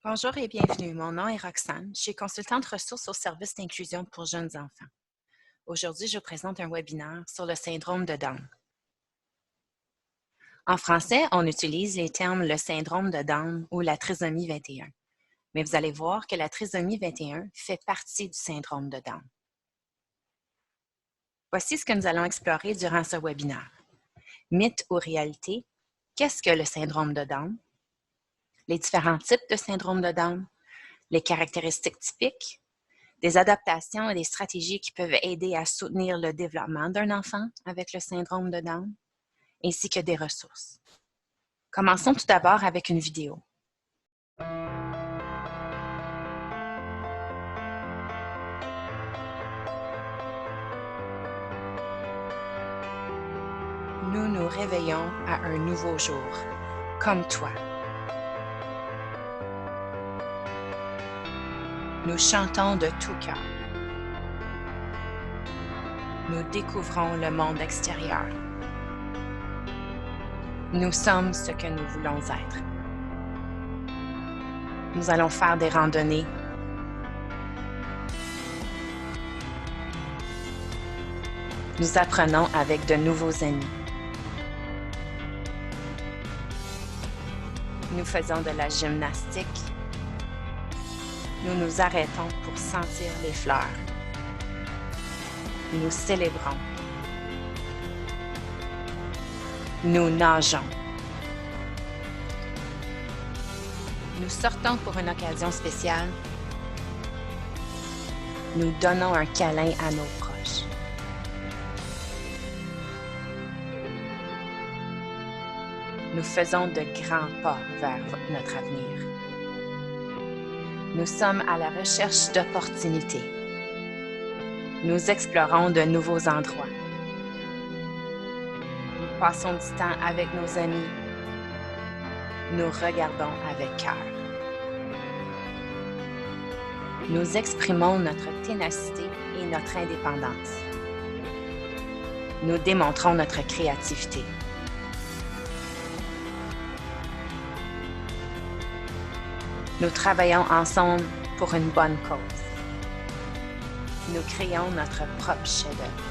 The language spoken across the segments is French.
Bonjour et bienvenue. Mon nom est Roxane. Je suis consultante ressources au service d'inclusion pour jeunes enfants. Aujourd'hui, je vous présente un webinaire sur le syndrome de Down. En français, on utilise les termes le syndrome de Down ou la trisomie 21. Mais vous allez voir que la trisomie 21 fait partie du syndrome de Down. Voici ce que nous allons explorer durant ce webinaire. Mythe ou réalité? Qu'est-ce que le syndrome de Down? Les différents types de syndrome de Down? Les caractéristiques typiques? Des adaptations et des stratégies qui peuvent aider à soutenir le développement d'un enfant avec le syndrome de Down, ainsi que des ressources. Commençons tout d'abord avec une vidéo. Nous nous réveillons à un nouveau jour, comme toi. Nous chantons de tout cœur. Nous découvrons le monde extérieur. Nous sommes ce que nous voulons être. Nous allons faire des randonnées. Nous apprenons avec de nouveaux amis. Nous faisons de la gymnastique. Nous nous arrêtons pour sentir les fleurs. Nous célébrons. Nous nageons. Nous sortons pour une occasion spéciale. Nous donnons un câlin à nos proches. Nous faisons de grands pas vers notre avenir. Nous sommes à la recherche d'opportunités. Nous explorons de nouveaux endroits. Nous passons du temps avec nos amis. Nous regardons avec cœur. Nous exprimons notre ténacité et notre indépendance. Nous démontrons notre créativité. Nous travaillons ensemble pour une bonne cause. Nous créons notre propre chef-d'œuvre.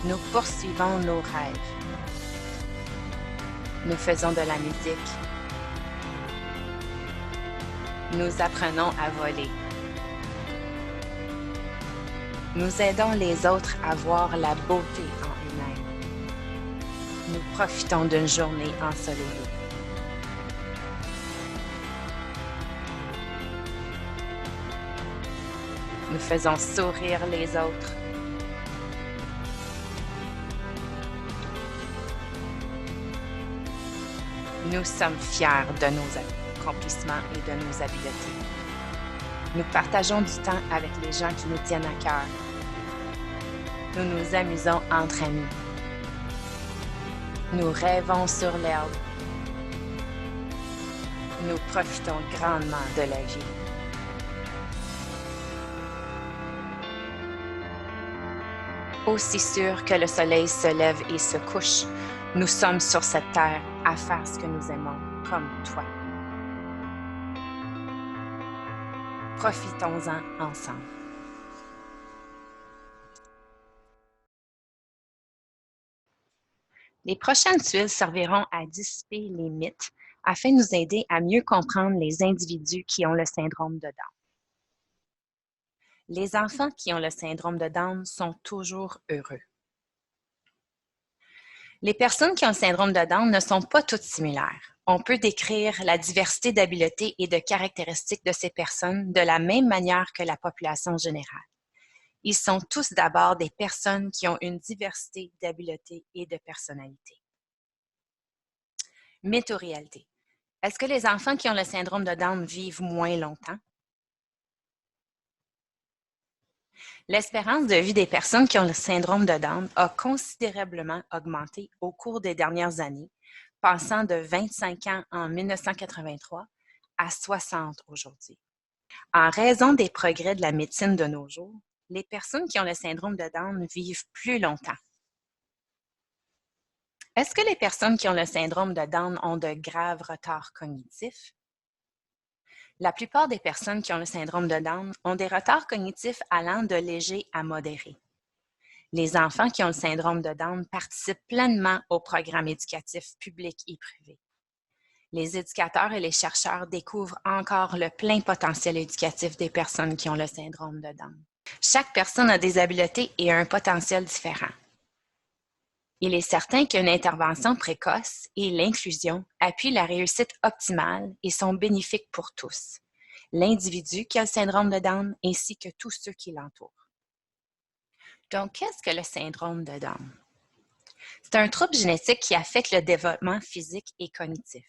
Nous poursuivons nos rêves. Nous faisons de la musique. Nous apprenons à voler. Nous aidons les autres à voir la beauté en eux-mêmes. Nous profitons d'une journée ensoleillée. Nous faisons sourire les autres. Nous sommes fiers de nos accomplissements et de nos habiletés. Nous partageons du temps avec les gens qui nous tiennent à cœur. Nous nous amusons entre amis. Nous rêvons sur l'herbe. Nous profitons grandement de la vie. Aussi sûr que le soleil se lève et se couche, nous sommes sur cette terre à faire ce que nous aimons, comme toi. Profitons-en ensemble. Les prochaines tuiles serviront à dissiper les mythes afin de nous aider à mieux comprendre les individus qui ont le syndrome de Down. Les enfants qui ont le syndrome de Down sont toujours heureux. Les personnes qui ont le syndrome de Down ne sont pas toutes similaires. On peut décrire la diversité d'habiletés et de caractéristiques de ces personnes de la même manière que la population générale. Ils sont tous d'abord des personnes qui ont une diversité d'habiletés et de personnalités. Mythe ou réalité? Est-ce que les enfants qui ont le syndrome de Down vivent moins longtemps? L'espérance de vie des personnes qui ont le syndrome de Down a considérablement augmenté au cours des dernières années, passant de 25 ans en 1983 à 60 aujourd'hui. En raison des progrès de la médecine de nos jours, les personnes qui ont le syndrome de Down vivent plus longtemps. Est-ce que les personnes qui ont le syndrome de Down ont de graves retards cognitifs? La plupart des personnes qui ont le syndrome de Down ont des retards cognitifs allant de légers à modérés. Les enfants qui ont le syndrome de Down participent pleinement aux programmes éducatifs publics et privés. Les éducateurs et les chercheurs découvrent encore le plein potentiel éducatif des personnes qui ont le syndrome de Down. Chaque personne a des habiletés et un potentiel différent. Il est certain qu'une intervention précoce et l'inclusion appuient la réussite optimale et sont bénéfiques pour tous, l'individu qui a le syndrome de Down ainsi que tous ceux qui l'entourent. Donc, qu'est-ce que le syndrome de Down? C'est un trouble génétique qui affecte le développement physique et cognitif.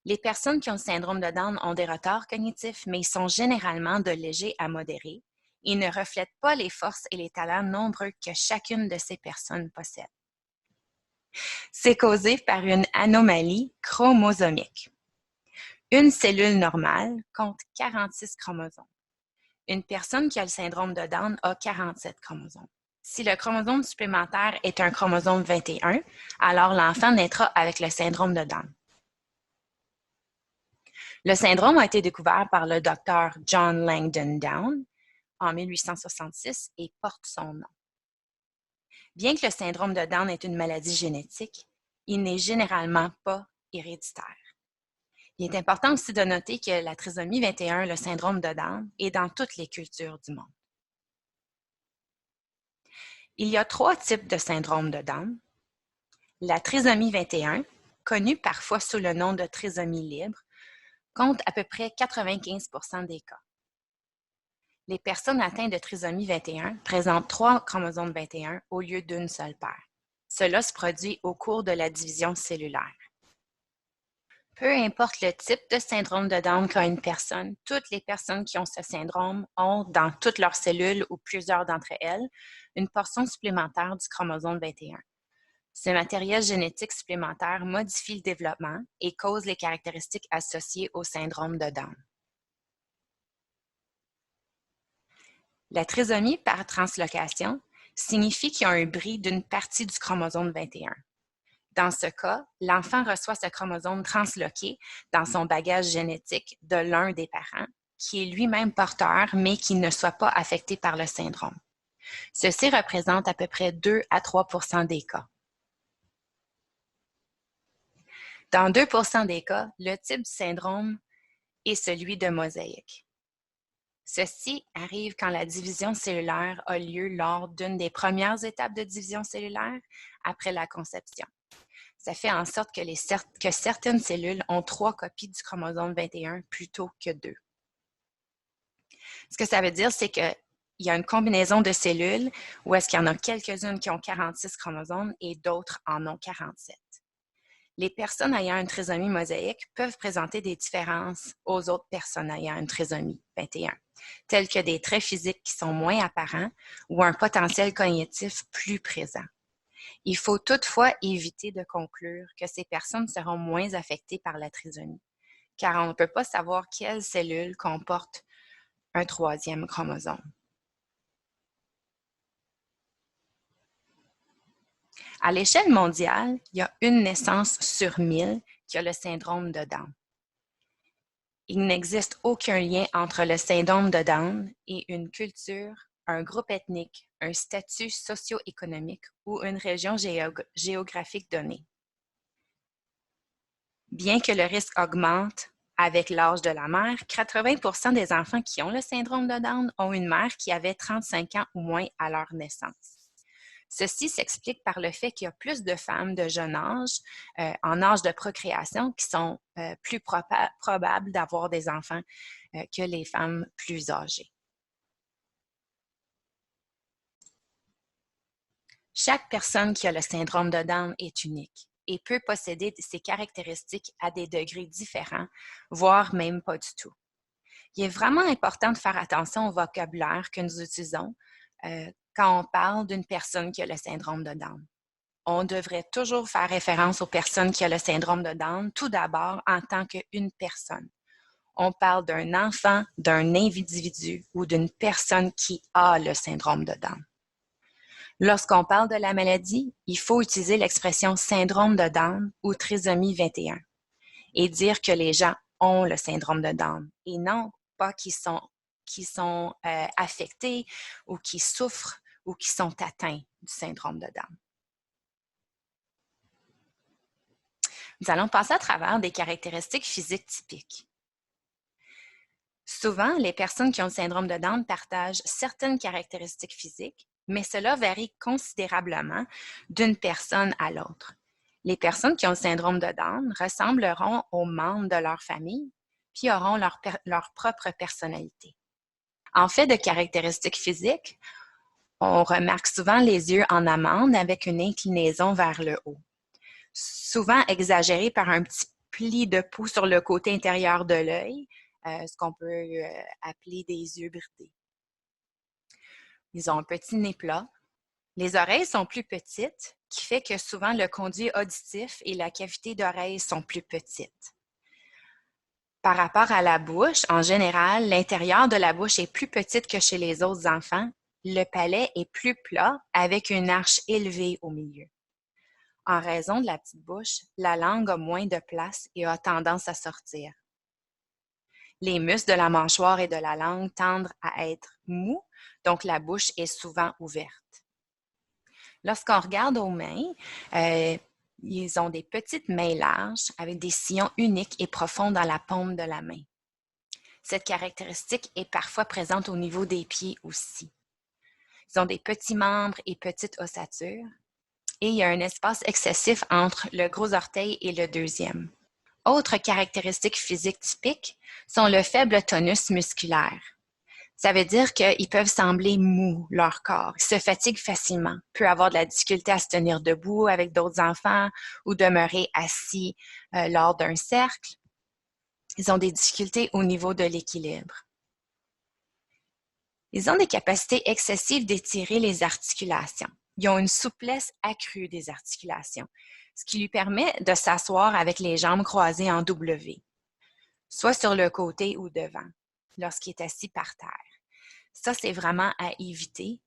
Les personnes qui ont le syndrome de Down ont des retards cognitifs, mais ils sont généralement de légers à modérés et ne reflètent pas les forces et les talents nombreux que chacune de ces personnes possède. C'est causé par une anomalie chromosomique. Une cellule normale compte 46 chromosomes. Une personne qui a le syndrome de Down a 47 chromosomes. Si le chromosome supplémentaire est un chromosome 21, alors l'enfant naîtra avec le syndrome de Down. Le syndrome a été découvert par le docteur John Langdon Down en 1866 et porte son nom. Bien que le syndrome de Down est une maladie génétique, il n'est généralement pas héréditaire. Il est important aussi de noter que la trisomie 21, le syndrome de Down, est dans toutes les cultures du monde. Il y a 3 types de syndrome de Down. La trisomie 21, connue parfois sous le nom de trisomie libre, compte à peu près 95% des cas. Les personnes atteintes de trisomie 21 présentent 3 chromosomes 21 au lieu d'une seule paire. Cela se produit au cours de la division cellulaire. Peu importe le type de syndrome de Down qu'a une personne, toutes les personnes qui ont ce syndrome ont, dans toutes leurs cellules ou plusieurs d'entre elles, une portion supplémentaire du chromosome 21. Ce matériel génétique supplémentaire modifie le développement et cause les caractéristiques associées au syndrome de Down. La trisomie par translocation signifie qu'il y a un bris d'une partie du chromosome 21. Dans ce cas, l'enfant reçoit ce chromosome transloqué dans son bagage génétique de l'un des parents, qui est lui-même porteur, mais qui ne soit pas affecté par le syndrome. Ceci représente à peu près 2 à 3% des cas. Dans 2% des cas, le type du syndrome est celui de mosaïque. Ceci arrive quand la division cellulaire a lieu lors d'une des premières étapes de division cellulaire après la conception. Ça fait en sorte que certaines cellules ont 3 copies du chromosome 21 plutôt que 2. Ce que ça veut dire, c'est qu'il y a une combinaison de cellules où est-ce qu'il y en a quelques-unes qui ont 46 chromosomes et d'autres en ont 47. Les personnes ayant une trisomie mosaïque peuvent présenter des différences aux autres personnes ayant une trisomie 21, telles que des traits physiques qui sont moins apparents ou un potentiel cognitif plus présent. Il faut toutefois éviter de conclure que ces personnes seront moins affectées par la trisomie, car on ne peut pas savoir quelles cellules comportent un 3e chromosome. À l'échelle mondiale, il y a une naissance sur 1000 qui a le syndrome de Down. Il n'existe aucun lien entre le syndrome de Down et une culture, un groupe ethnique, un statut socio-économique ou une région géographique donnée. Bien que le risque augmente avec l'âge de la mère, 80% des enfants qui ont le syndrome de Down ont une mère qui avait 35 ans ou moins à leur naissance. Ceci s'explique par le fait qu'il y a plus de femmes de jeune âge, en âge de procréation, qui sont plus probables d'avoir des enfants que les femmes plus âgées. Chaque personne qui a le syndrome de Down est unique et peut posséder ces caractéristiques à des degrés différents, voire même pas du tout. Il est vraiment important de faire attention au vocabulaire que nous utilisons quand on parle d'une personne qui a le syndrome de Down. On devrait toujours faire référence aux personnes qui ont le syndrome de Down, tout d'abord en tant qu'une personne. On parle d'un enfant, d'un individu ou d'une personne qui a le syndrome de Down. Lorsqu'on parle de la maladie, il faut utiliser l'expression syndrome de Down ou trisomie 21 et dire que les gens ont le syndrome de Down et non pas qui sont affectés ou qui souffrent ou qui sont atteints du syndrome de Down. Nous allons passer à travers des caractéristiques physiques typiques. Souvent, les personnes qui ont le syndrome de Down partagent certaines caractéristiques physiques, mais cela varie considérablement d'une personne à l'autre. Les personnes qui ont le syndrome de Down ressembleront aux membres de leur famille, puis auront leur propre personnalité. En fait de caractéristiques physiques, on remarque souvent les yeux en amande avec une inclinaison vers le haut, souvent exagérée par un petit pli de peau sur le côté intérieur de l'œil, ce qu'on peut appeler des yeux bridés. Ils ont un petit nez plat. Les oreilles sont plus petites, qui fait que souvent le conduit auditif et la cavité d'oreille sont plus petites. Par rapport à la bouche, en général, l'intérieur de la bouche est plus petite que chez les autres enfants. Le palais est plus plat avec une arche élevée au milieu. En raison de la petite bouche, la langue a moins de place et a tendance à sortir. Les muscles de la mâchoire et de la langue tendent à être mous, donc la bouche est souvent ouverte. Lorsqu'on regarde aux mains, ils ont des petites mains larges avec des sillons uniques et profonds dans la paume de la main. Cette caractéristique est parfois présente au niveau des pieds aussi. Ils ont des petits membres et petites ossatures et il y a un espace excessif entre le gros orteil et le deuxième. Autres caractéristiques physiques typiques sont le faible tonus musculaire. Ça veut dire qu'ils peuvent sembler mous, leur corps. Ils se fatiguent facilement, peuvent avoir de la difficulté à se tenir debout avec d'autres enfants ou demeurer assis lors d'un cercle. Ils ont des difficultés au niveau de l'équilibre. Ils ont des capacités excessives d'étirer les articulations. Ils ont une souplesse accrue des articulations, ce qui lui permet de s'asseoir avec les jambes croisées en W, soit sur le côté ou devant, lorsqu'il est assis par terre. Ça, c'est vraiment à éviter.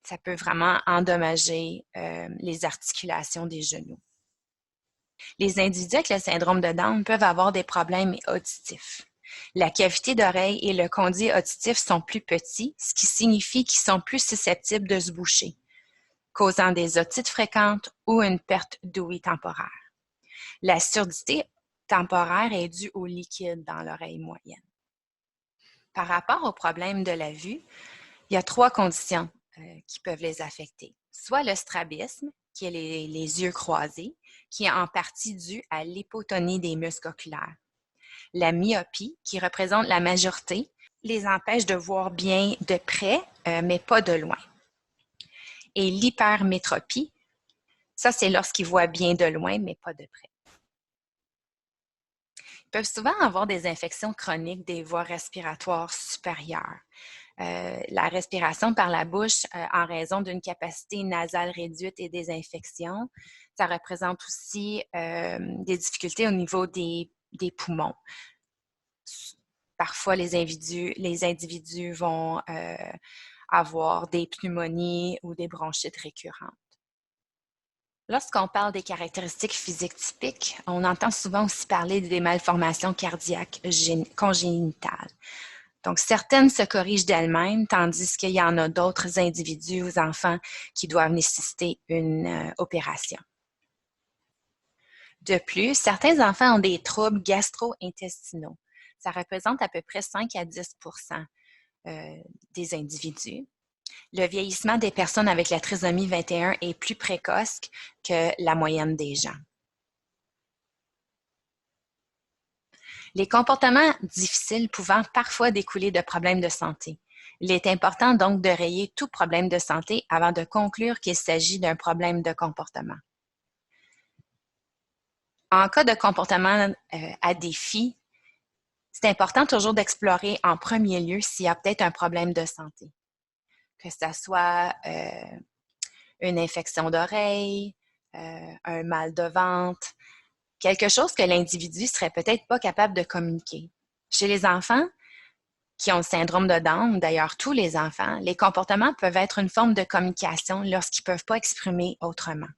Ça peut vraiment endommager les articulations des genoux. Les individus avec le syndrome de Down peuvent avoir des problèmes auditifs. La cavité d'oreille et le conduit auditif sont plus petits, ce qui signifie qu'ils sont plus susceptibles de se boucher, causant des otites fréquentes ou une perte d'ouïe temporaire. La surdité temporaire est due au liquide dans l'oreille moyenne. Par rapport aux problèmes de la vue, il y a 3 conditions qui peuvent les affecter. Soit le strabisme, qui est les yeux croisés, qui est en partie dû à l'hypotonie des muscles oculaires. La myopie, qui représente la majorité, les empêche de voir bien de près, mais pas de loin. Et l'hypermétropie, ça c'est lorsqu'ils voient bien de loin, mais pas de près. Ils peuvent souvent avoir des infections chroniques des voies respiratoires supérieures. La respiration par la bouche en raison d'une capacité nasale réduite et des infections. Ça représente aussi des difficultés au niveau des poumons. Parfois, les individus vont avoir des pneumonies ou des bronchites récurrentes. Lorsqu'on parle des caractéristiques physiques typiques, on entend souvent aussi parler des malformations cardiaques congénitales. Donc, certaines se corrigent d'elles-mêmes, tandis qu'il y en a d'autres individus ou enfants qui doivent nécessiter une opération. De plus, certains enfants ont des troubles gastro-intestinaux. Ça représente à peu près 5 à 10 des individus. Le vieillissement des personnes avec la trisomie 21 est plus précoce que la moyenne des gens. Les comportements difficiles pouvant parfois découler de problèmes de santé. Il est important donc de rayer tout problème de santé avant de conclure qu'il s'agit d'un problème de comportement. En cas de comportement à défi, c'est important toujours d'explorer en premier lieu s'il y a peut-être un problème de santé. Que ce soit une infection d'oreille, un mal de ventre, quelque chose que l'individu serait peut-être pas capable de communiquer. Chez les enfants qui ont le syndrome de Down, d'ailleurs tous les enfants, les comportements peuvent être une forme de communication lorsqu'ils ne peuvent pas exprimer autrement.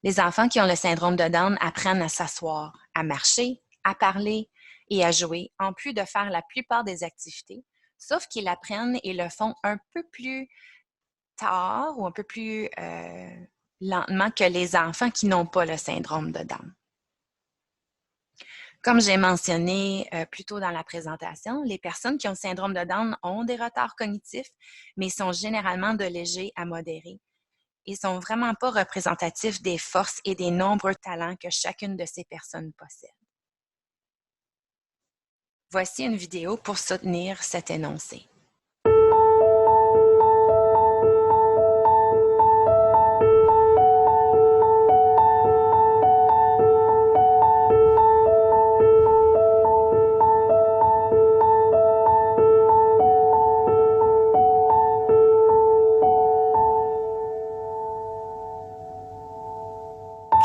Les enfants qui ont le syndrome de Down apprennent à s'asseoir, à marcher, à parler et à jouer, en plus de faire la plupart des activités, sauf qu'ils apprennent et le font un peu plus tard ou un peu plus lentement que les enfants qui n'ont pas le syndrome de Down. Comme j'ai mentionné plus tôt dans la présentation, les personnes qui ont le syndrome de Down ont des retards cognitifs, mais sont généralement de légers à modérés. Ils ne sont vraiment pas représentatifs des forces et des nombreux talents que chacune de ces personnes possède. Voici une vidéo pour soutenir cet énoncé.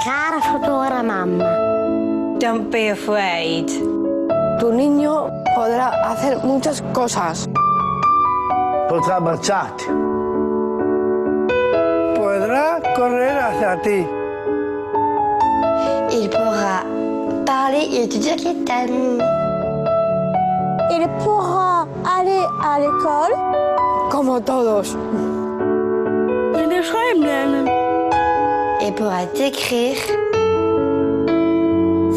Cara futura mamá, Don't be afraid. Tu niño podrá hacer muchas cosas. Podrá abbracciarti. Podrá correr hacia ti. il pourra parler et te dire qu'il t'aime. Il pourra aller à l'école. Como todos. Il pourra t'écrire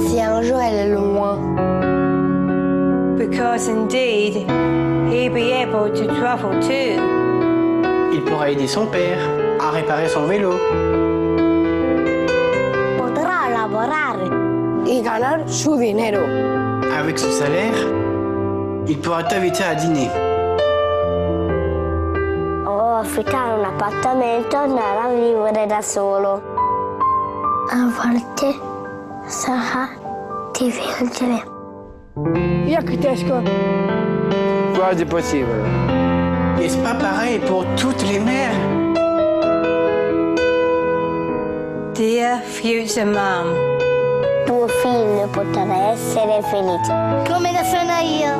si un jour elle est loin. Because indeed, he'll be able to travel too. Il pourra aider son père à réparer son vélo. Podrá lavorare. Y ganar su dinero. Avec son salaire, il pourra t'inviter à dîner. O affittare un appartamento e andare a vivere da solo. A volte sarà difficile. Я китайского. Quasi possible. N'est-ce pas pareil pour toutes les mères? Dear future mom, Tuo figlio potrà essere felice. Come lo sono io.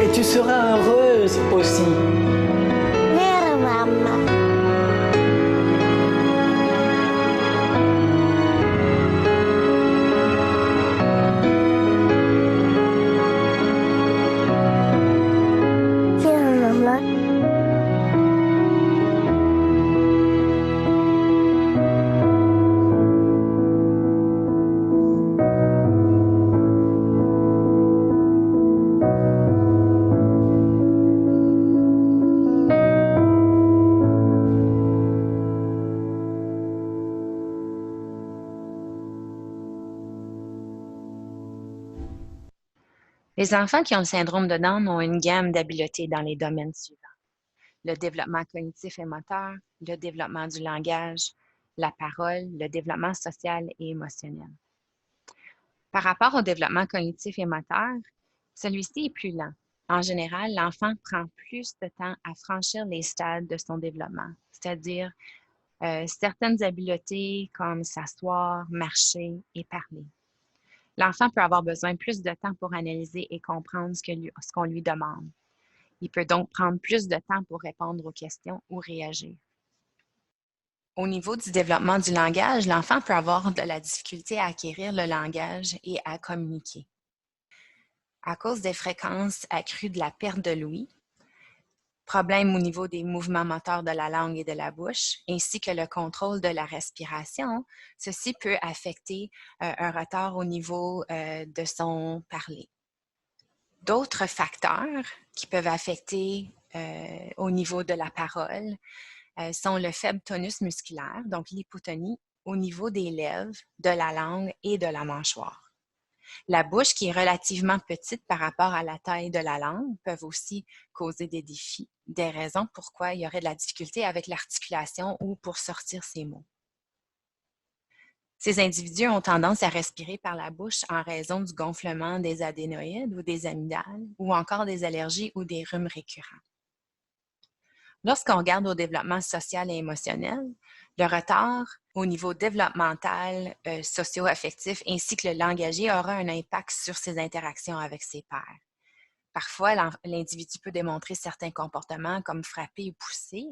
Et tu seras heureuse aussi. Vero mamma? Vero mamma? Les enfants qui ont le syndrome de Down ont une gamme d'habiletés dans les domaines suivants: le développement cognitif et moteur, le développement du langage, la parole, le développement social et émotionnel. Par rapport au développement cognitif et moteur, celui-ci est plus lent. En général, l'enfant prend plus de temps à franchir les stades de son développement, c'est-à-dire certaines habiletés comme s'asseoir, marcher et parler. L'enfant peut avoir besoin plus de temps pour analyser et comprendre ce qu'on lui demande. Il peut donc prendre plus de temps pour répondre aux questions ou réagir. Au niveau du développement du langage, l'enfant peut avoir de la difficulté à acquérir le langage et à communiquer. À cause des fréquences accrues de la perte de l'ouïe, problèmes au niveau des mouvements moteurs de la langue et de la bouche, ainsi que le contrôle de la respiration, ceci peut affecter un retard au niveau de son parler. D'autres facteurs qui peuvent affecter au niveau de la parole sont le faible tonus musculaire, donc l'hypotonie au niveau des lèvres, de la langue et de la mâchoire. La bouche, qui est relativement petite par rapport à la taille de la langue, peuvent aussi causer des défis, des raisons pourquoi il y aurait de la difficulté avec l'articulation ou pour sortir ses mots. Ces individus ont tendance à respirer par la bouche en raison du gonflement des adénoïdes ou des amygdales, ou encore des allergies ou des rhumes récurrents. Lorsqu'on regarde au développement social et émotionnel, le retard au niveau développemental, socio-affectif ainsi que le langagier aura un impact sur ses interactions avec ses pairs. Parfois, l'individu peut démontrer certains comportements comme frapper ou pousser,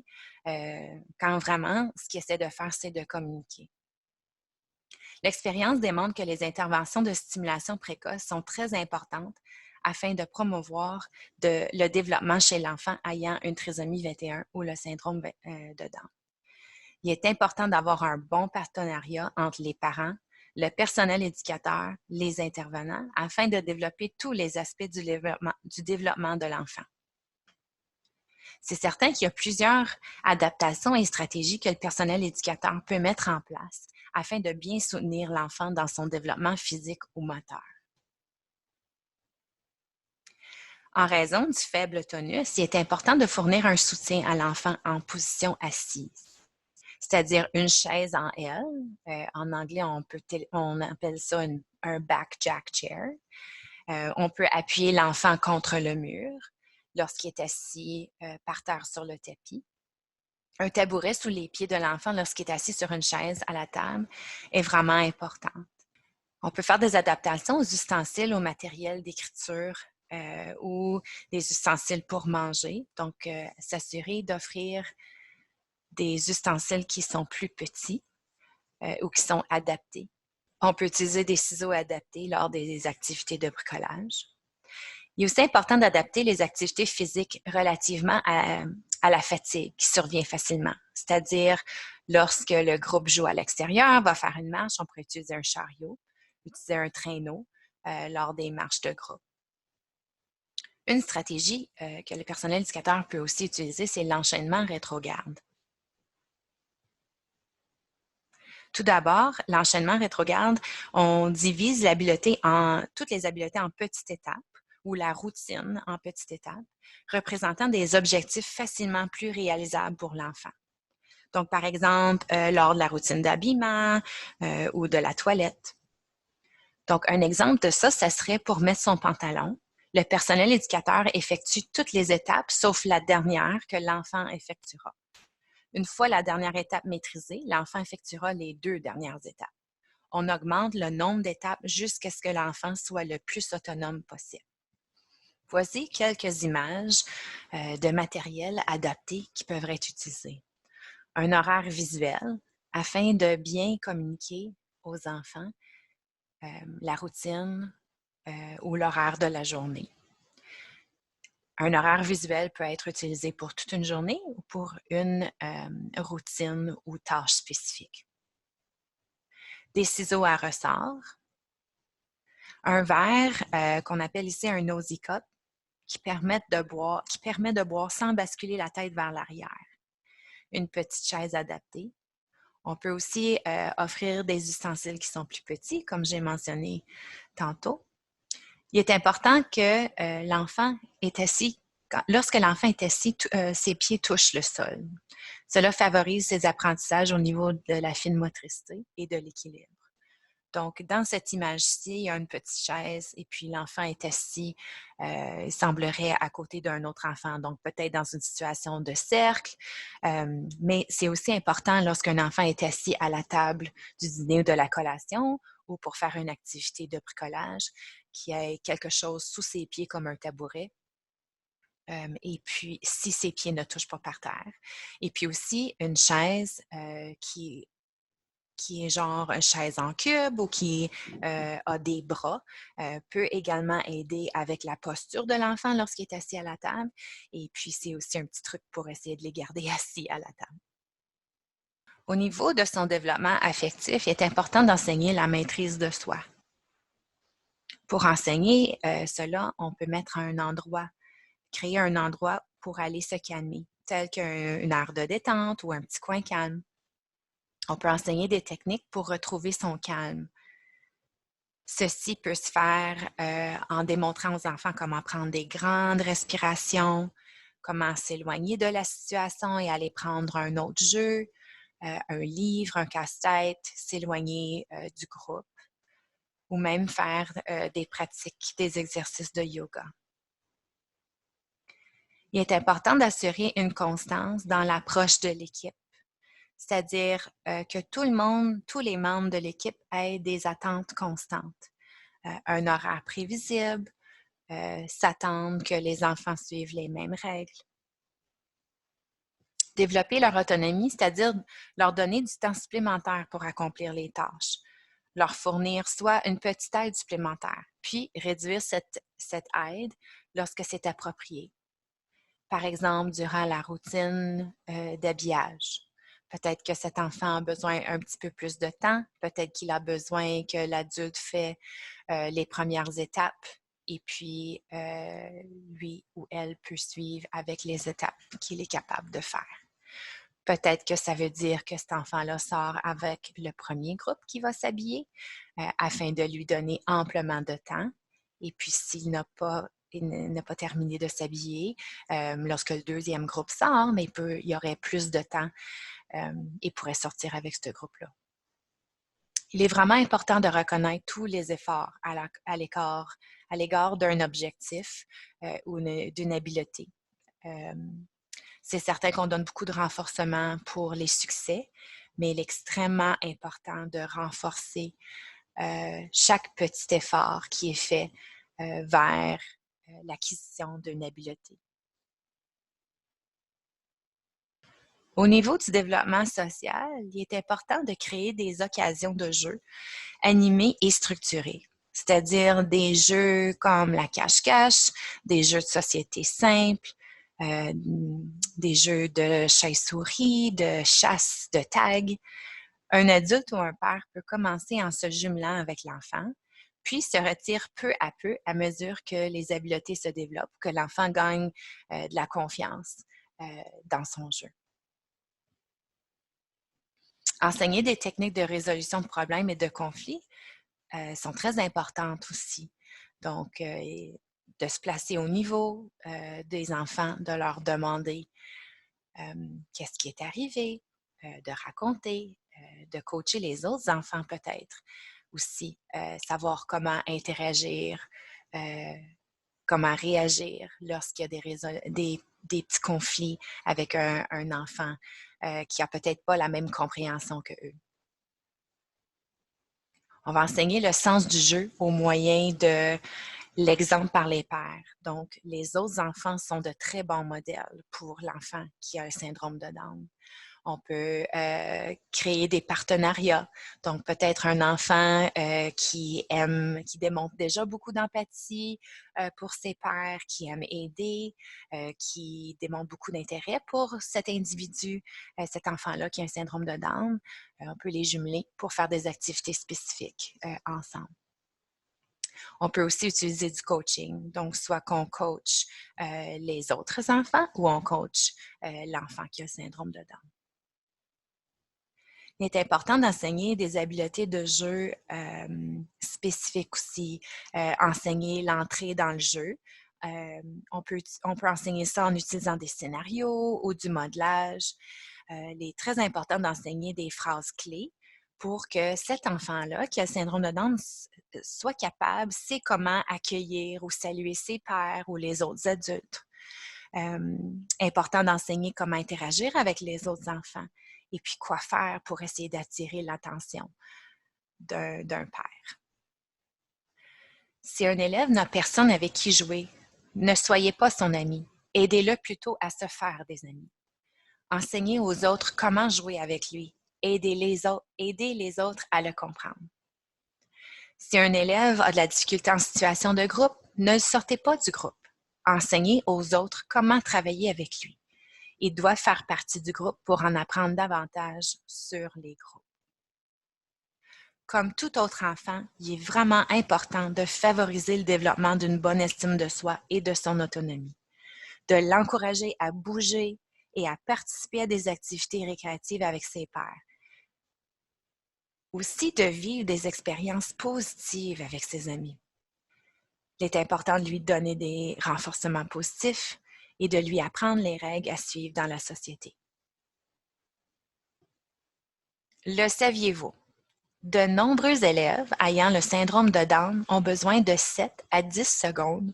quand vraiment, ce qu'il essaie de faire, c'est de communiquer. L'expérience démontre que les interventions de stimulation précoce sont très importantes afin de promouvoir le développement chez l'enfant ayant une trisomie 21 ou le syndrome de Down. Il est important d'avoir un bon partenariat entre les parents, le personnel éducateur, les intervenants, afin de développer tous les aspects du développement de l'enfant. C'est certain qu'il y a plusieurs adaptations et stratégies que le personnel éducateur peut mettre en place afin de bien soutenir l'enfant dans son développement physique ou moteur. En raison du faible tonus, il est important de fournir un soutien à l'enfant en position assise, c'est-à-dire une chaise en L. En anglais, on appelle ça un back jack chair. On peut appuyer l'enfant contre le mur lorsqu'il est assis par terre sur le tapis. Un tabouret sous les pieds de l'enfant lorsqu'il est assis sur une chaise à la table est vraiment important. On peut faire des adaptations aux ustensiles, au matériel d'écriture ou des ustensiles pour manger. Donc, s'assurer d'offrir des ustensiles qui sont plus petits ou qui sont adaptés. On peut utiliser des ciseaux adaptés lors des activités de bricolage. Il est aussi important d'adapter les activités physiques relativement à la fatigue qui survient facilement. C'est-à-dire, lorsque le groupe joue à l'extérieur, va faire une marche, on pourrait utiliser un chariot, utiliser un traîneau lors des marches de groupe. Une stratégie que le personnel éducateur peut aussi utiliser, c'est l'enchaînement rétrograde. Tout d'abord, l'enchaînement rétrograde, on divise toutes les habiletés en petites étapes ou la routine en petites étapes, représentant des objectifs facilement plus réalisables pour l'enfant. Donc, par exemple, lors de la routine d'habillement ou de la toilette. Donc, un exemple de ça, ça serait pour mettre son pantalon. Le personnel éducateur effectue toutes les étapes, sauf la dernière que l'enfant effectuera. Une fois la dernière étape maîtrisée, l'enfant effectuera les 2 dernières étapes. On augmente le nombre d'étapes jusqu'à ce que l'enfant soit le plus autonome possible. Voici quelques images de matériel adapté qui peuvent être utilisés. Un horaire visuel afin de bien communiquer aux enfants la routine ou l'horaire de la journée. Un horaire visuel peut être utilisé pour toute une journée ou pour une routine ou tâche spécifique. Des ciseaux à ressort. Un verre qu'on appelle ici un nosy cup qui permet de boire sans basculer la tête vers l'arrière. Une petite chaise adaptée. On peut aussi offrir des ustensiles qui sont plus petits, comme j'ai mentionné tantôt. Il est important que l'enfant est assis. Lorsque l'enfant est assis, ses pieds touchent le sol. Cela favorise ses apprentissages au niveau de la fine motricité et de l'équilibre. Donc, dans cette image-ci, il y a une petite chaise et puis l'enfant est assis, il semblerait à côté d'un autre enfant, donc peut-être dans une situation de cercle. Mais c'est aussi important lorsqu'un enfant est assis à la table du dîner ou de la collation ou pour faire une activité de bricolage, qu'il y ait quelque chose sous ses pieds comme un tabouret. Et puis, si ses pieds ne touchent pas par terre. Et puis aussi, une chaise qui est genre une chaise en cube ou qui a des bras, peut également aider avec la posture de l'enfant lorsqu'il est assis à la table. Et puis, c'est aussi un petit truc pour essayer de les garder assis à la table. Au niveau de son développement affectif, il est important d'enseigner la maîtrise de soi. Pour enseigner cela, on peut créer un endroit pour aller se calmer, tel qu'une aire de détente ou un petit coin calme. On peut enseigner des techniques pour retrouver son calme. Ceci peut se faire en démontrant aux enfants comment prendre des grandes respirations, comment s'éloigner de la situation et aller prendre un autre jeu, un livre, un casse-tête, s'éloigner du groupe, ou même faire des pratiques, des exercices de yoga. Il est important d'assurer une constance dans l'approche de l'équipe. C'est-à-dire que tous les membres de l'équipe aient des attentes constantes. Un horaire prévisible, s'attendre que les enfants suivent les mêmes règles. Développer leur autonomie, c'est-à-dire leur donner du temps supplémentaire pour accomplir les tâches. leur fournir soit une petite aide supplémentaire, puis réduire cette aide lorsque c'est approprié. Par exemple, durant la routine d'habillage. Peut-être que cet enfant a besoin un petit peu plus de temps, peut-être qu'il a besoin que l'adulte fait les premières étapes et puis lui ou elle peut suivre avec les étapes qu'il est capable de faire. Peut-être que ça veut dire que cet enfant-là sort avec le premier groupe qui va s'habiller afin de lui donner amplement de temps. Et puis, s'il n'a pas terminé de s'habiller, lorsque le deuxième groupe sort, mais il y aurait plus de temps et pourrait sortir avec ce groupe-là. Il est vraiment important de reconnaître tous les efforts à l'égard d'un objectif ou d'une habileté. C'est certain qu'on donne beaucoup de renforcement pour les succès, mais il est extrêmement important de renforcer chaque petit effort qui est fait vers l'acquisition d'une habileté. Au niveau du développement social, il est important de créer des occasions de jeu animées et structurées, c'est-à-dire des jeux comme la cache-cache, des jeux de société simples, des jeux de chaise-souris, de chasse, de tag. Un adulte ou un père peut commencer en se jumelant avec l'enfant, puis se retire peu à mesure que les habiletés se développent, que l'enfant gagne de la confiance dans son jeu. Enseigner des techniques de résolution de problèmes et de conflits sont très importantes aussi. Donc, de se placer au niveau des enfants, de leur demander qu'est-ce qui est arrivé, de raconter, de coacher les autres enfants peut-être aussi, savoir comment interagir, comment réagir lorsqu'il y a des petits conflits avec un enfant qui n'a peut-être pas la même compréhension qu'eux. On va enseigner le sens du jeu au moyen de l'exemple par les pairs. Donc, les autres enfants sont de très bons modèles pour l'enfant qui a le syndrome de Down. On peut créer des partenariats. Donc, peut-être un enfant qui démontre déjà beaucoup d'empathie pour ses pairs, qui aime aider, qui démontre beaucoup d'intérêt pour cet individu, cet enfant-là qui a un syndrome de Down. On peut les jumeler pour faire des activités spécifiques ensemble. On peut aussi utiliser du coaching, donc soit qu'on coach les autres enfants ou on coach l'enfant qui a le syndrome de Down. Il est important d'enseigner des habiletés de jeu spécifiques aussi, enseigner l'entrée dans le jeu. On peut enseigner ça en utilisant des scénarios ou du modelage. Il est très important d'enseigner des phrases clés pour que cet enfant-là, qui a le syndrome de Down, soit capable, sait comment accueillir ou saluer ses pairs ou les autres adultes. Important d'enseigner comment interagir avec les autres enfants et puis quoi faire pour essayer d'attirer l'attention d'un père. Si un élève n'a personne avec qui jouer, ne soyez pas son ami. Aidez-le plutôt à se faire des amis. Enseignez aux autres comment jouer avec lui. Aidez les autres à le comprendre. Si un élève a de la difficulté en situation de groupe, ne le sortez pas du groupe. Enseignez aux autres comment travailler avec lui. Il doit faire partie du groupe pour en apprendre davantage sur les groupes. Comme tout autre enfant, il est vraiment important de favoriser le développement d'une bonne estime de soi et de son autonomie, de l'encourager à bouger et à participer à des activités récréatives avec ses pairs. Aussi de vivre des expériences positives avec ses amis. Il est important de lui donner des renforcements positifs et de lui apprendre les règles à suivre dans la société. Le saviez-vous? De nombreux élèves ayant le syndrome de Down ont besoin de 7 à 10 secondes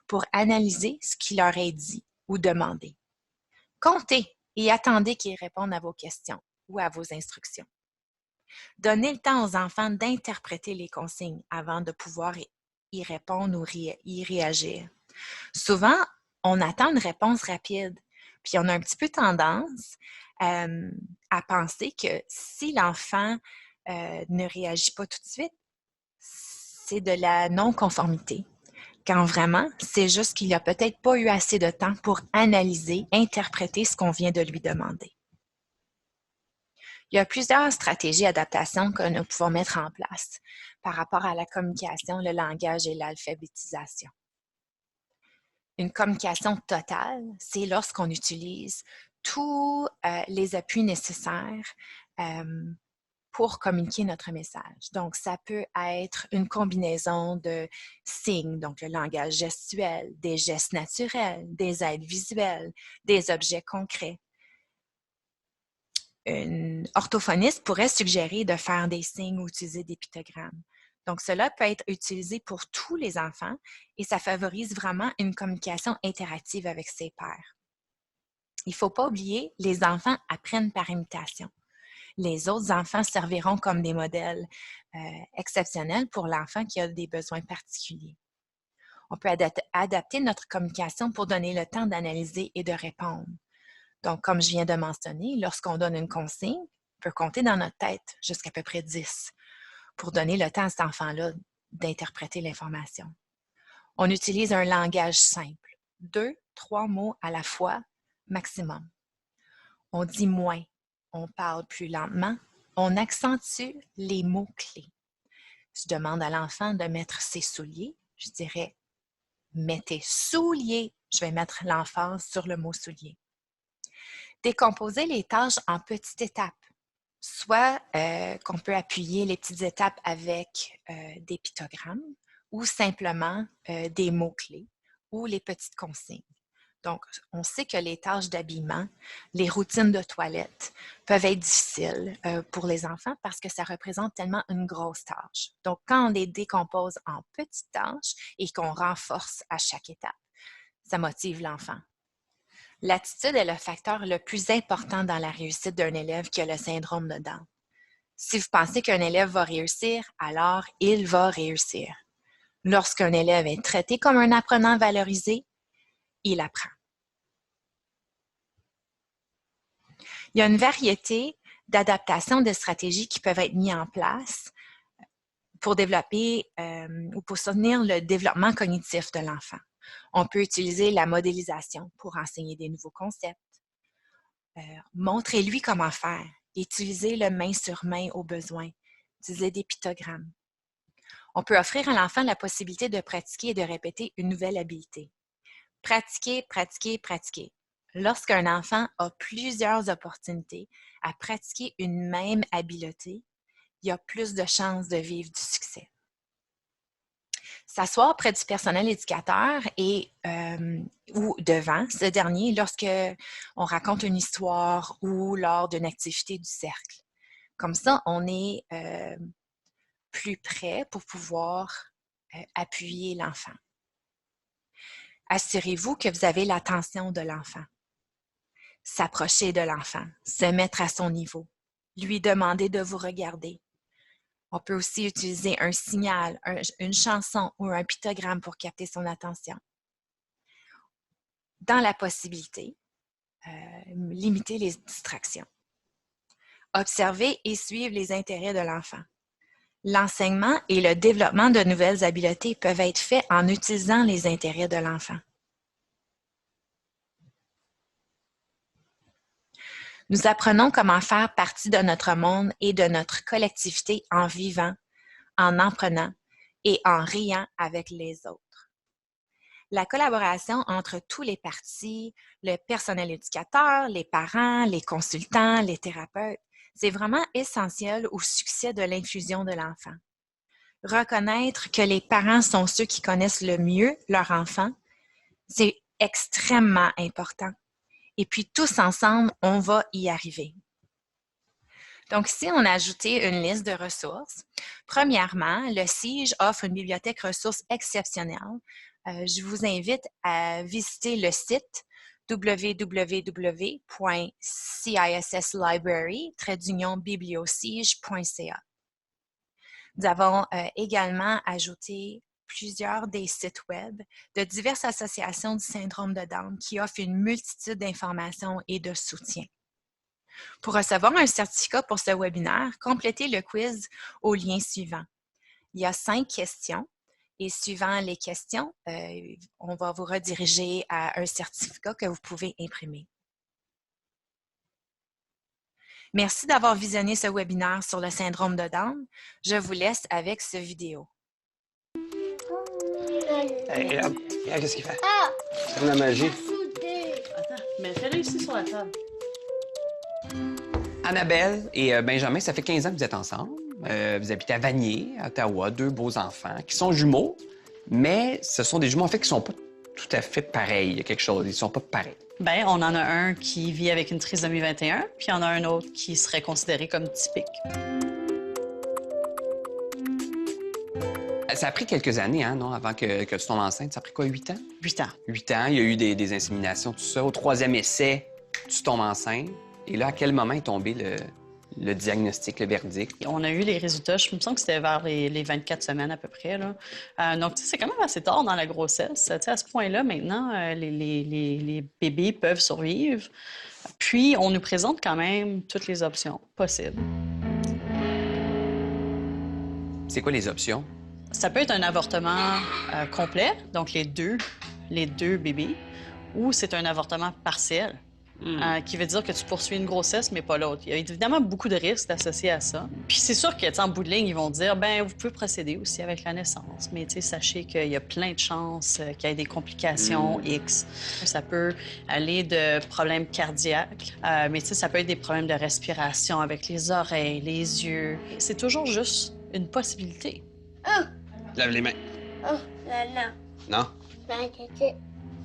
pour analyser ce qui leur est dit ou demandé. Comptez et attendez qu'ils répondent à vos questions ou à vos instructions. Donnez le temps aux enfants d'interpréter les consignes avant de pouvoir y répondre ou y réagir. Souvent, on attend une réponse rapide, puis on a un petit peu tendance à penser que si l'enfant ne réagit pas tout de suite, c'est de la non-conformité. Quand vraiment, c'est juste qu'il n'a peut-être pas eu assez de temps pour analyser, interpréter ce qu'on vient de lui demander. Il y a plusieurs stratégies d'adaptation que nous pouvons mettre en place par rapport à la communication, le langage et l'alphabétisation. Une communication totale, c'est lorsqu'on utilise tous les appuis nécessaires pour communiquer notre message. Donc, ça peut être une combinaison de signes, donc le langage gestuel, des gestes naturels, des aides visuelles, des objets concrets. Une orthophoniste pourrait suggérer de faire des signes ou utiliser des pictogrammes. Donc, cela peut être utilisé pour tous les enfants et ça favorise vraiment une communication interactive avec ses pairs. Il ne faut pas oublier, les enfants apprennent par imitation. Les autres enfants serviront comme des modèles exceptionnels pour l'enfant qui a des besoins particuliers. On peut adapter notre communication pour donner le temps d'analyser et de répondre. Donc, comme je viens de mentionner, lorsqu'on donne une consigne, on peut compter dans notre tête jusqu'à peu près 10 pour donner le temps à cet enfant-là d'interpréter l'information. On utilise un langage simple, 2, 3 mots à la fois maximum. On dit moins, on parle plus lentement, on accentue les mots-clés. Je demande à l'enfant de mettre ses souliers, je dirais « mettez souliers », je vais mettre l'emphase sur le mot « soulier ». Décomposer les tâches en petites étapes, soit qu'on peut appuyer les petites étapes avec des pictogrammes ou simplement des mots-clés ou les petites consignes. Donc, on sait que les tâches d'habillement, les routines de toilette peuvent être difficiles pour les enfants parce que ça représente tellement une grosse tâche. Donc, quand on les décompose en petites tâches et qu'on renforce à chaque étape, ça motive l'enfant. L'attitude est le facteur le plus important dans la réussite d'un élève qui a le syndrome de Down. Si vous pensez qu'un élève va réussir, alors il va réussir. Lorsqu'un élève est traité comme un apprenant valorisé, il apprend. Il y a une variété d'adaptations de stratégies qui peuvent être mises en place pour développer ou pour soutenir le développement cognitif de l'enfant. On peut utiliser la modélisation pour enseigner des nouveaux concepts. Montrez-lui comment faire. Utilisez le main sur main au besoin. Utilisez des pictogrammes. On peut offrir à l'enfant la possibilité de pratiquer et de répéter une nouvelle habileté. Pratiquer, pratiquer, pratiquer. Lorsqu'un enfant a plusieurs opportunités à pratiquer une même habileté, il y a plus de chances de vivre du succès. S'asseoir près du personnel éducateur ou devant ce dernier lorsque on raconte une histoire ou lors d'une activité du cercle. Comme ça, on est plus près pour pouvoir appuyer l'enfant. Assurez-vous que vous avez l'attention de l'enfant. S'approcher de l'enfant, se mettre à son niveau, lui demander de vous regarder. On peut aussi utiliser un signal, une chanson ou un pictogramme pour capter son attention. Dans la possibilité, limiter les distractions. Observer et suivre les intérêts de l'enfant. L'enseignement et le développement de nouvelles habiletés peuvent être faits en utilisant les intérêts de l'enfant. Nous apprenons comment faire partie de notre monde et de notre collectivité en vivant, en apprenant et en riant avec les autres. La collaboration entre tous les parties, le personnel éducateur, les parents, les consultants, les thérapeutes, c'est vraiment essentiel au succès de l'inclusion de l'enfant. Reconnaître que les parents sont ceux qui connaissent le mieux leur enfant, c'est extrêmement important. Et puis, tous ensemble, on va y arriver. Donc, ici, on a ajouté une liste de ressources. Premièrement, le CIGE offre une bibliothèque ressources exceptionnelle. Je vous invite à visiter le site www.cisslibrary-bibliocige.ca. Nous avons également ajouté plusieurs des sites web de diverses associations du syndrome de Down qui offrent une multitude d'informations et de soutien. Pour recevoir un certificat pour ce webinaire, complétez le quiz au lien suivant. Il y a 5 questions et suivant les questions, on va vous rediriger à un certificat que vous pouvez imprimer. Merci d'avoir visionné ce webinaire sur le syndrome de Down. Je vous laisse avec ce vidéo. Hey, regarde, qu'est-ce qu'il fait? C'est comme la magie. Attends, mais fais-le ici sur la table. Annabelle et Benjamin, ça fait 15 ans que vous êtes ensemble. Vous habitez à Vanier, à Ottawa, 2 beaux enfants qui sont jumeaux, mais ce sont des jumeaux en fait qui sont pas tout à fait pareils. Il y a quelque chose, ils sont pas pareils. Bien, on en a un qui vit avec une trisomie 21, puis il y en a un autre qui serait considéré comme typique. Ça a pris quelques années, hein, non, avant que tu tombes enceinte. Ça a pris quoi, 8 ans? 8 ans. 8 ans, il y a eu des inséminations, tout ça. Au 3e essai, tu tombes enceinte. Et là, à quel moment est tombé le diagnostic, le verdict? On a eu les résultats, je me sens que c'était vers les 24 semaines à peu près. Là. Donc, c'est quand même assez tard dans la grossesse. À ce point-là, maintenant, les bébés peuvent survivre. Puis, on nous présente quand même toutes les options possibles. C'est quoi les options? Ça peut être un avortement complet, donc les deux bébés, ou c'est un avortement partiel. Qui veut dire que tu poursuis une grossesse, mais pas l'autre. Il y a évidemment beaucoup de risques associés à ça. Puis c'est sûr qu'en bout de ligne, ils vont dire, bien, vous pouvez procéder aussi avec la naissance, mais sachez qu'il y a plein de chances qu'il y ait des complications X. Ça peut aller de problèmes cardiaques, mais ça peut être des problèmes de respiration avec les oreilles, les yeux. C'est toujours juste une possibilité. Lave les mains. Oh, non. Non?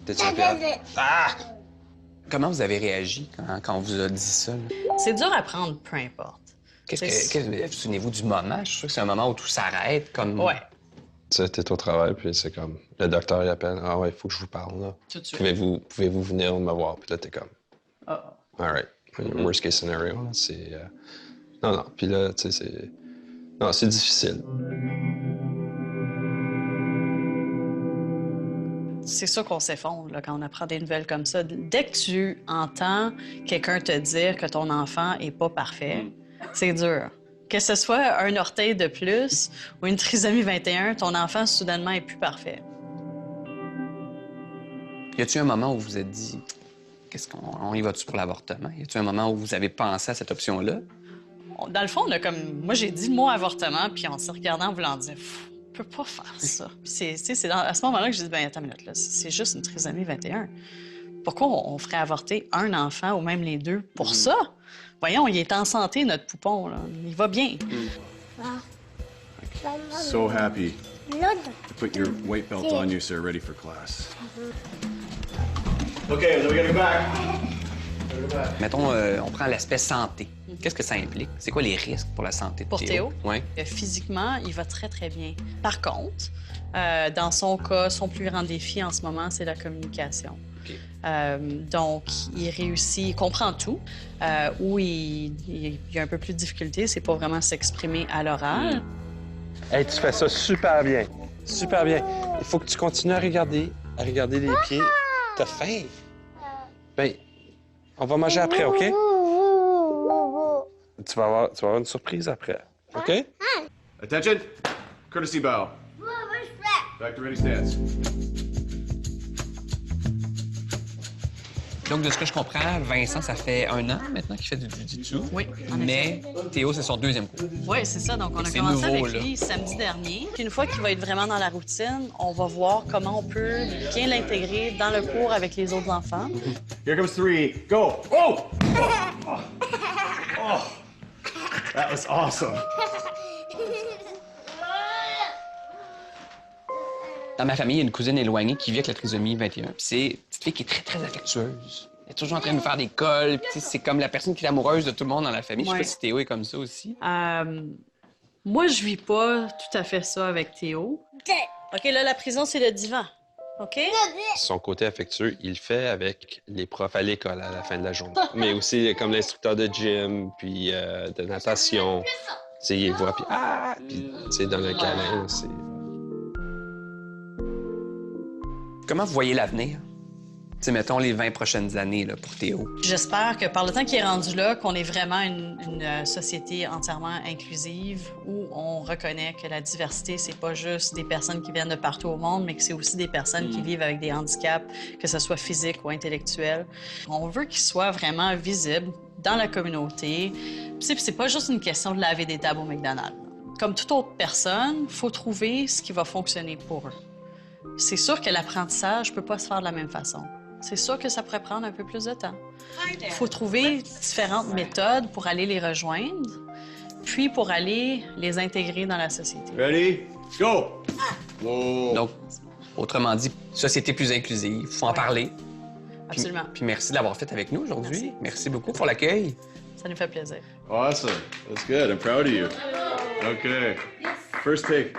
T'es-tu un peu... Ah! Comment vous avez réagi quand on vous a dit ça? Là? C'est dur à prendre, peu importe. Souvenez-vous du moment? Je suis sûr que c'est un moment où tout s'arrête, comme... Ouais. Tu sais, t'es au travail, puis c'est comme... Le docteur, il appelle. « Ah ouais, il faut que je vous parle, là. Tout de suite. Pouvez-vous venir me voir? » Puis là, t'es comme... All right. Worst case scenario, là, c'est... Non, puis là, tu sais, c'est... Non, c'est difficile. C'est sûr qu'on s'effondre là, quand on apprend des nouvelles comme ça. Dès que tu entends quelqu'un te dire que ton enfant est pas parfait, c'est dur. Que ce soit un orteil de plus ou une trisomie 21, ton enfant, soudainement, est plus parfait. Y a-t-il un moment où vous vous êtes dit, on y va-tu pour l'avortement? Y a-t-il un moment où vous avez pensé à cette option-là? Dans le fond, on a comme... Moi, j'ai dit le mot avortement, puis on s'est regardé en voulant dire... On peut pas faire ça. C'est à ce moment-là que je dis, ben attends une minute, là, c'est juste une trisomie 21. Pourquoi on ferait avorter un enfant ou même les deux pour ça? Voyons, il est en santé, notre poupon, là. Il va bien. So happy to put your weight belt on you, sir, ready for class. Okay, then we gotta go back. Mettons, on prend l'aspect santé. Qu'est-ce que ça implique? C'est quoi les risques pour la santé de Pour Théo? Ouais. Physiquement, il va très, très bien. Par contre, dans son cas, son plus grand défi en ce moment, c'est la communication. Okay. Donc, il réussit, il comprend tout. Où il y a un peu plus de difficulté, c'est pas vraiment s'exprimer à l'oral. Hey, tu fais ça super bien. Super bien. Il faut que tu continues à regarder les pieds. T'as faim? Ben, on va manger après, OK? Tu vas avoir une surprise après, OK? Attention! Courtesy bow. Back to ready stance. Donc, de ce que je comprends, Vincent, ça fait 1 an maintenant qu'il fait du jiu-jitsu. Oui, mais Théo, c'est son 2e cours. Oui, c'est ça. Donc, on a commencé nouveau, avec lui samedi dernier. Puis une fois qu'il va être vraiment dans la routine, on va voir comment on peut bien l'intégrer dans le cours avec les autres enfants. Here comes 3. Go! Oh! Oh! Oh! That was awesome. Dans ma famille, il y a une cousine éloignée qui vit avec la trisomie 21. Puis c'est une petite fille qui est très, très affectueuse. Elle est toujours en train de me faire des cols. Puis c'est comme la personne qui est amoureuse de tout le monde dans la famille. Je sais pas si Théo est comme ça aussi. Moi, je vis pas tout à fait ça avec Théo. OK, là, la prison, c'est le divan. OK? Son côté affectueux, il le fait avec les profs à l'école à la fin de la journée. Mais aussi comme l'instructeur de gym, puis de natation. Tu sais, il voit, puis puis tu sais, dans le câlin, c'est... Comment vous voyez l'avenir? Tu sais, mettons les 20 prochaines années là, pour Théo. J'espère que par le temps qu'il est rendu là, qu'on est vraiment une société entièrement inclusive où on reconnaît que la diversité, c'est pas juste des personnes qui viennent de partout au monde, mais que c'est aussi des personnes qui vivent avec des handicaps, que ce soit physique ou intellectuel. On veut qu'ils soient vraiment visibles dans la communauté. Puis c'est pas juste une question de laver des tables au McDonald's. Comme toute autre personne, il faut trouver ce qui va fonctionner pour eux. C'est sûr que l'apprentissage ne peut pas se faire de la même façon. C'est sûr que ça pourrait prendre un peu plus de temps. Il faut trouver différentes méthodes pour aller les rejoindre, puis pour aller les intégrer dans la société. Ready? Go! Whoa. Donc, autrement dit, société plus inclusive, il faut en parler. Absolument. Puis merci de l'avoir fait avec nous aujourd'hui. Merci beaucoup pour l'accueil. Ça nous fait plaisir. Awesome. That's good. I'm proud of you. Okay. First take.